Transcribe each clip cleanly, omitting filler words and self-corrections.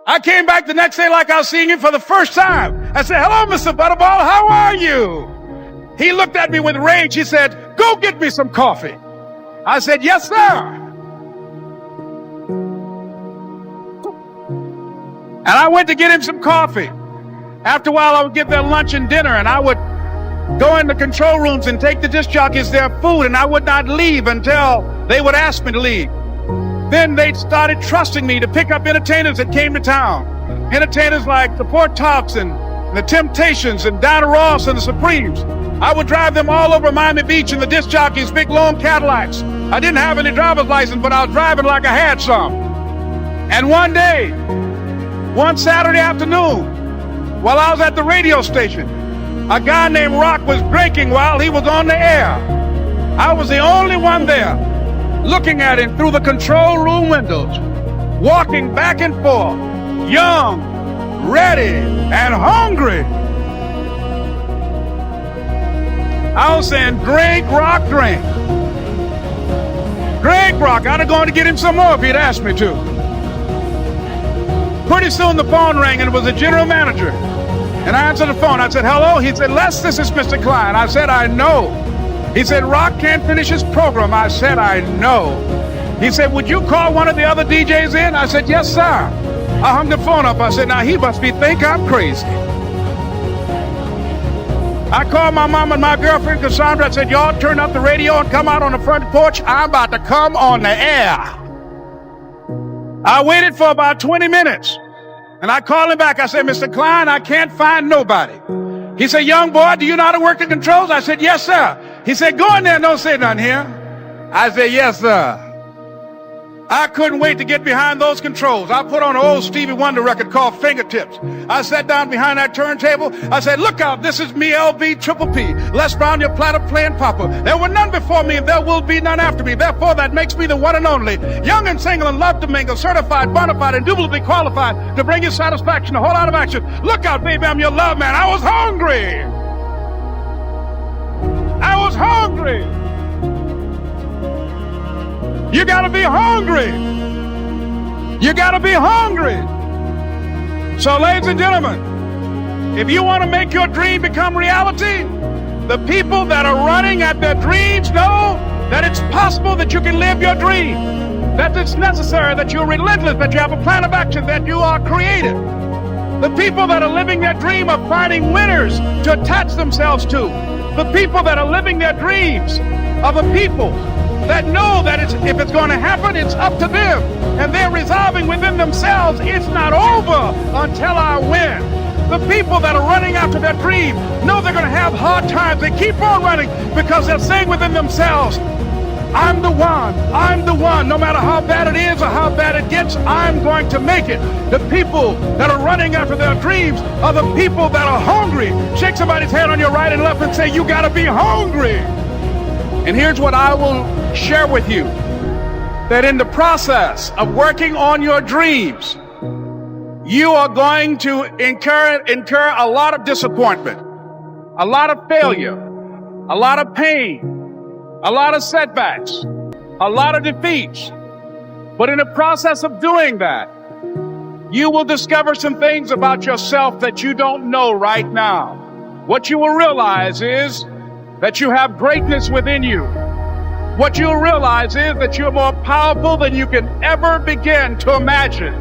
I came back the next day like I was seeing him for the first time. I said, hello, Mr. Butterball, how are you? He looked at me with rage. He said, go get me some coffee. I said, yes, sir. And I went to get him some coffee. After a while, I would get their lunch and dinner, and I would go in the control rooms and take the disc jockeys their food, and I would not leave until they would ask me to leave. Then they started trusting me to pick up entertainers that came to town. Entertainers like the Port Talks and the Temptations and Donna Ross and the Supremes. I would drive them all over Miami Beach in the disc jockeys, big long Cadillacs. I didn't have any driver's license, but I was driving like I had some. And one day, one Saturday afternoon, while I was at the radio station, a guy named Rock was drinking while he was on the air. I was the only one there, looking at him through the control room windows, walking back and forth, young, ready, and hungry. I was saying, drink, Rock, drink. Drink, Rock. I'd have gone to get him some more if he'd asked me to. Pretty soon the phone rang, and it was the general manager. And I answered the phone. I said, hello? He said, Les, this is Mr. Klein. I said, I know. He said, Rock can't finish his program. I said, I know. He said, would you call one of the other DJs in? I said, yes, sir. I hung the phone up. I said, now he must think I'm crazy. I called my mom and my girlfriend, Cassandra. I said, y'all turn up the radio and come out on the front porch. I'm about to come on the air. I waited for about 20 minutes. And I called him back. I said, Mr. Klein, I can't find nobody. He said, young boy, do you know how to work the controls? I said, yes, sir. He said, go in there and don't say nothing here. I said, yes, sir. I couldn't wait to get behind those controls. I put on an old Stevie Wonder record called Fingertips. I sat down behind that turntable. I said, look out, this is me, LB Triple P. Les Brown, your platter playing Papa. There were none before me, and there will be none after me. Therefore, that makes me the one and only. Young and single and love to mingle, certified, bona fide, indubitably qualified to bring you satisfaction, a whole lot of action. Look out, baby, I'm your love man. I was hungry. I was hungry. You gotta be hungry. You gotta be hungry. So, ladies and gentlemen, if you want to make your dream become reality, the people that are running at their dreams know that it's possible that you can live your dream, that it's necessary, that you're relentless, that you have a plan of action, that you are creative. The people that are living their dream are finding winners to attach themselves to. The people that are living their dreams are the people that know that if it's going to happen, it's up to them. And they're resolving within themselves, it's not over until I win. The people that are running after their dream know they're going to have hard times. They keep on running because they're saying within themselves, I'm the one. No matter how bad it is or how bad it gets, I'm going to make it. The people that are running after their dreams are the people that are hungry. Shake somebody's hand on your right and left and say, you got to be hungry. And here's what I will share with you, that in the process of working on your dreams, you are going to incur a lot of disappointment, a lot of failure, a lot of pain, a lot of setbacks, a lot of defeats. But in the process of doing that, you will discover some things about yourself that you don't know right now. What you will realize is that you have greatness within you. What you'll realize is that you're more powerful than you can ever begin to imagine.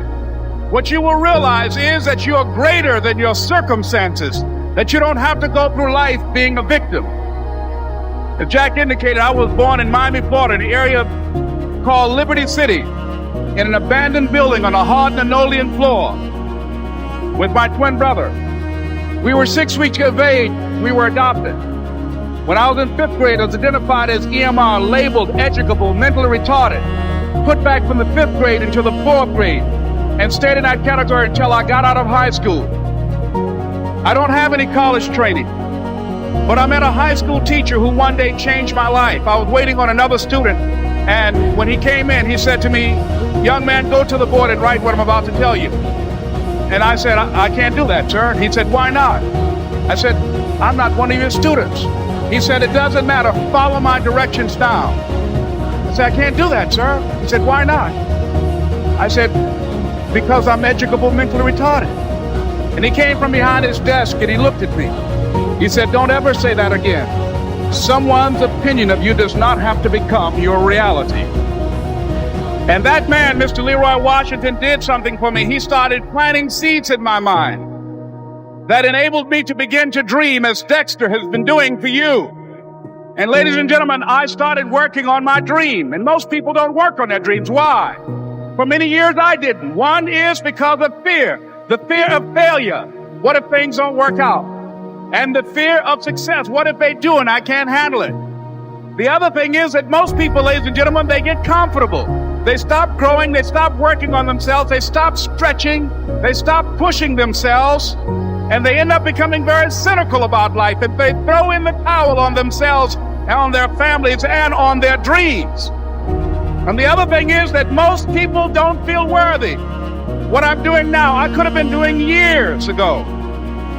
What you will realize is that you're greater than your circumstances, that you don't have to go through life being a victim. As Jack indicated, I was born in Miami, Florida, in an area called Liberty City, in an abandoned building on a hard linoleum floor with my twin brother. We were 6 weeks of age. We were adopted. When I was in 5th grade, I was identified as EMR, labeled educable, mentally retarded, put back from the 5th grade into the 4th grade, and stayed in that category until I got out of high school. I don't have any college training, but I met a high school teacher who one day changed my life. I was waiting on another student, and when he came in, he said to me, young man, go to the board and write what I'm about to tell you. And I said, I can't do that, sir. And he said, why not? I said, I'm not one of your students. He said, it doesn't matter, follow my directions now. I said, I can't do that, sir. He said, why not? I said, because I'm educable, mentally retarded. And he came from behind his desk and he looked at me. He said, don't ever say that again. Someone's opinion of you does not have to become your reality. And that man, Mr. Leroy Washington, did something for me. He started planting seeds in my mind that enabled me to begin to dream, as Dexter has been doing for you. And ladies and gentlemen, I started working on my dream. And most people don't work on their dreams. Why? For many years I didn't. One is because of fear. The fear of failure. What if things don't work out? And the fear of success. What if they do and I can't handle it? The other thing is that most people, ladies and gentlemen, they get comfortable. They stop growing. They stop working on themselves. They stop stretching. They stop pushing themselves. And they end up becoming very cynical about life. And they throw in the towel on themselves and on their families and on their dreams. And the other thing is that most people don't feel worthy. What I'm doing now, I could have been doing years ago.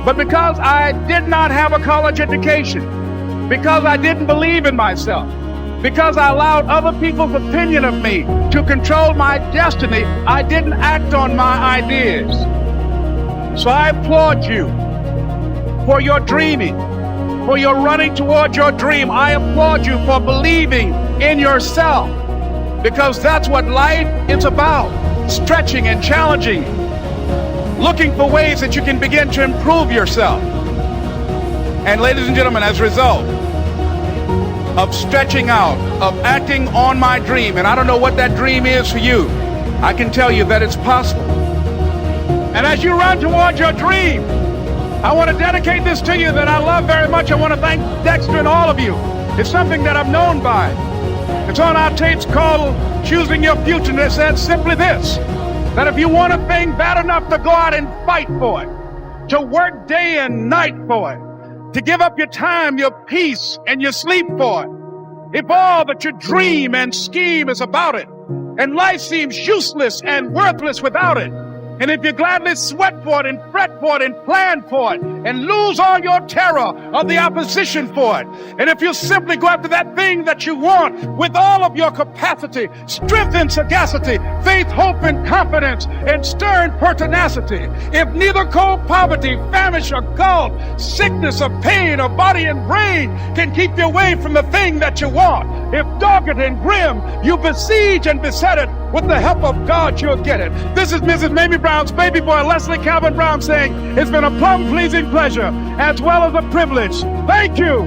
But because I did not have a college education, because I didn't believe in myself, because I allowed other people's opinion of me to control my destiny, I didn't act on my ideas. So I applaud you for your dreaming, for your running toward your dream. I applaud you for believing in yourself, because that's what life is about, stretching and challenging, looking for ways that you can begin to improve yourself. And ladies and gentlemen, as a result of stretching out, of acting on my dream, and I don't know what that dream is for you, I can tell you that it's possible. And as you run towards your dream, I want to dedicate this to you that I love very much. I want to thank Dexter and all of you. It's something that I'm known by. It's on our tapes called Choosing Your Future, and it says simply this, that if you want a thing bad enough to go out and fight for it, to work day and night for it, to give up your time, your peace, and your sleep for it, if all that you dream and scheme is about it, and life seems useless and worthless without it, and if you gladly sweat for it and fret for it and plan for it and lose all your terror of the opposition for it, and if you simply go after that thing that you want with all of your capacity, strength and sagacity, faith, hope and confidence, and stern pertinacity, if neither cold poverty, famish or gulf, sickness or pain or body and brain can keep you away from the thing that you want, if dogged and grim you besiege and beset it, with the help of God you'll get it. This is Mrs. Mamie Brown's baby boy, Leslie Calvin Brown, saying it's been a plumb pleasing pleasure as well as a privilege. Thank you.